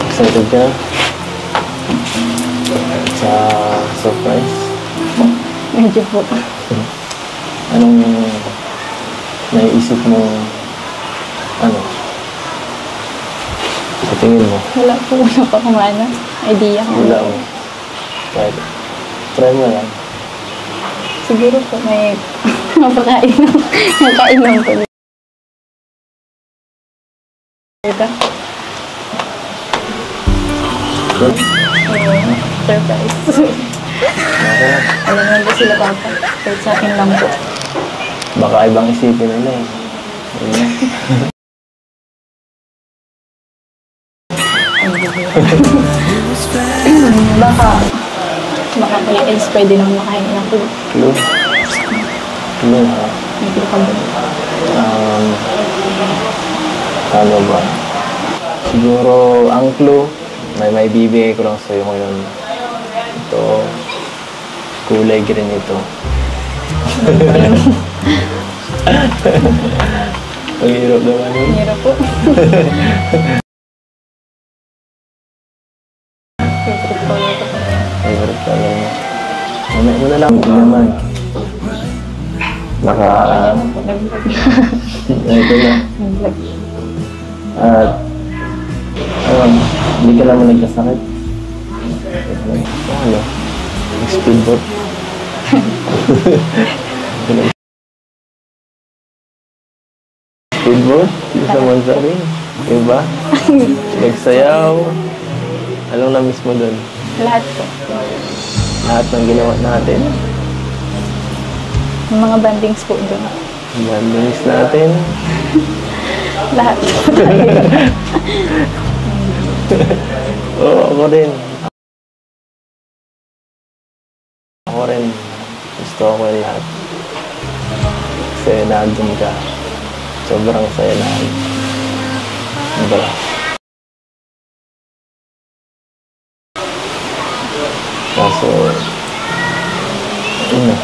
Excited ka sa surprise? Medyo po. Anong naiisip mo, ano, sa tingin mo? Wala po. Wala pa kung ano. Idea ko. Wala mo. Kahit, try mo lang. Siguro po may mapakainom. Mapakainom po. Ito. Surprise. Alam naman po sila papa. Kahit sa akin lang po. Baka ibang isipin nila eh. Ayun. Baka kaya else pwede naman makain ng food. Clue? Clue ha? May clue ka ba? Ano ba? Siguro ang clue, may bibigay ko lang sa'yo ngayon. Ito, kulay green ito. Ang hirap naman yun. Hirap po. Favorite color ko po. Favorite color mo. Mamaya mo na lang. Hindi naman. Baka... Ito na. Nag-vlog. At... hindi ka naman nagkasakit. Ano? Speedboat. Speedboat? Sa Monzari? Diba? Nagsayaw. Anong na-miss mo doon? Lahat po. Lahat ng ginawa natin. Yung mga bandings po doon. Bandings natin. Lahat po. Oo, ako rin. Ako rin. Gusto ko yung lahat. Kasi nandun ka. Sobrang saya lahat. Sobra. Kaso, yun na.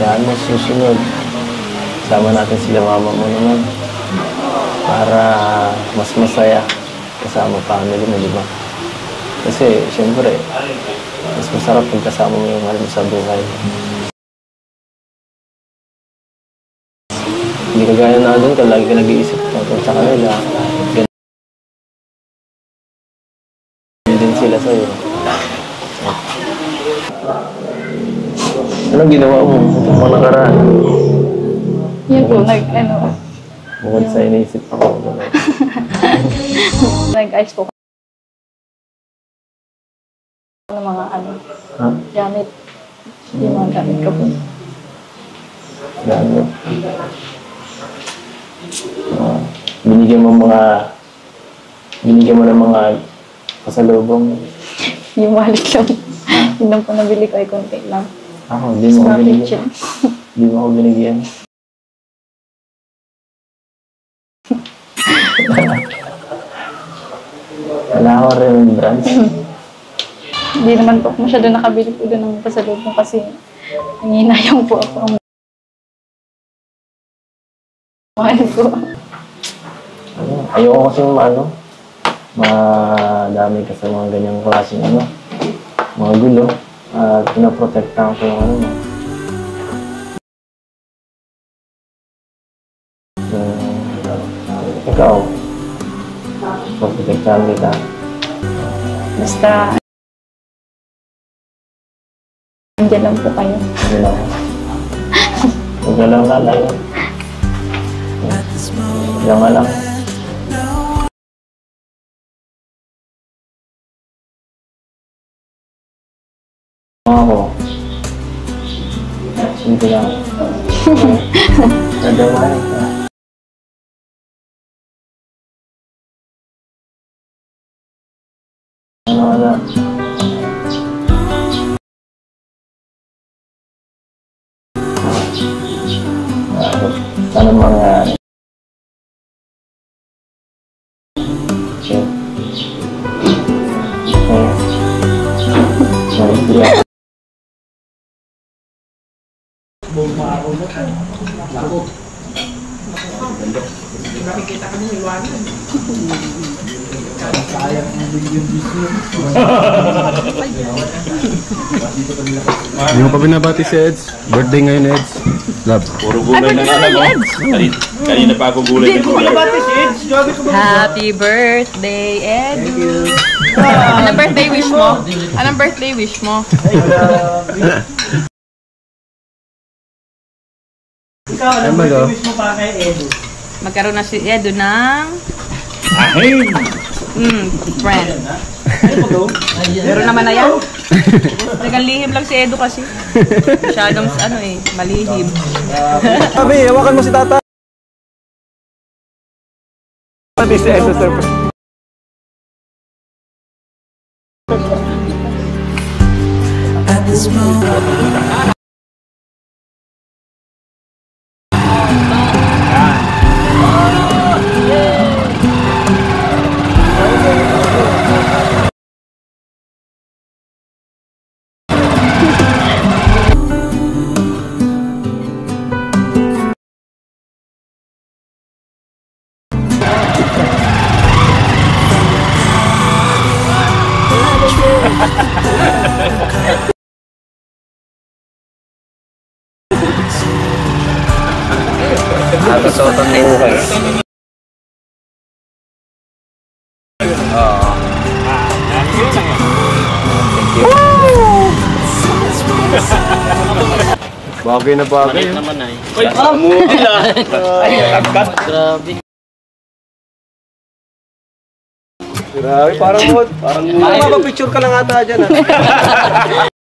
Yan mo susunod. Sama natin sila mama mo naman. Para mas masaya kasama family mo, di ba? Kasi, siyempre, mas masarap pag kasama mo yung mahal mo sa buhay. Hindi ka gaya na doon ka, lagi ka nag-iisip tungkol sa kanila. Ganun din sila sa'yo. Anong ginawa mo? Ito mga nakaraan. Yan po, nag-ano. Bukod sa iniisip ako. Nag-ice po. Ng mga ano. Ha? Gamit. Yung mga gamit ko po. Gamit. Binigyan mo ng mga pasalubong. Yung wallet lang. Yun lang po nabili ko ay konti lang. Ako, hindi mo ako binigyan. Kitchen. Hindi mo ako binigyan. Wala ako remembrance. Hindi naman po masyado nakabili po doon ng pasalubong kasi nanginayang po ako. Mahal po. Ayoko kasi madami ka sa mga ganyang klaseng mga gulo. Pinaprotektahan ko yung mo. Ikaw, protektahan kita. Basta nandiyan lang po kayo. Hindi lang. Huwag ka lang lalayo. Diyan ka lang. Ako. Hindi lang. Nadamahin ka. Wala. Sana mangyari. Okay. Okay. Hindi mo pa binabati si Eds. Birthday ngayon, Eds. Love. Puro gulay na nga ako. Kanina pa ako gulay na gulay. Happy birthday, Edu! Anong birthday wish mo? Anong birthday wish mo? Ikaw, anong birthday wish mo para kay Edu? Magkaroon na si Edu ng Ahin! friend. Meron naman na yan. Nagalihim lang si Edu kasi. Masyadong malihim. Sabi, hawakan mo si tata. Pati si Edo, sir. Nakasotang buhay. Oo. Bagay na bagay. Ay, mukil ah! Ay, tagkat! Grabe, parang mo. Parang mapapicture ka lang ata dyan.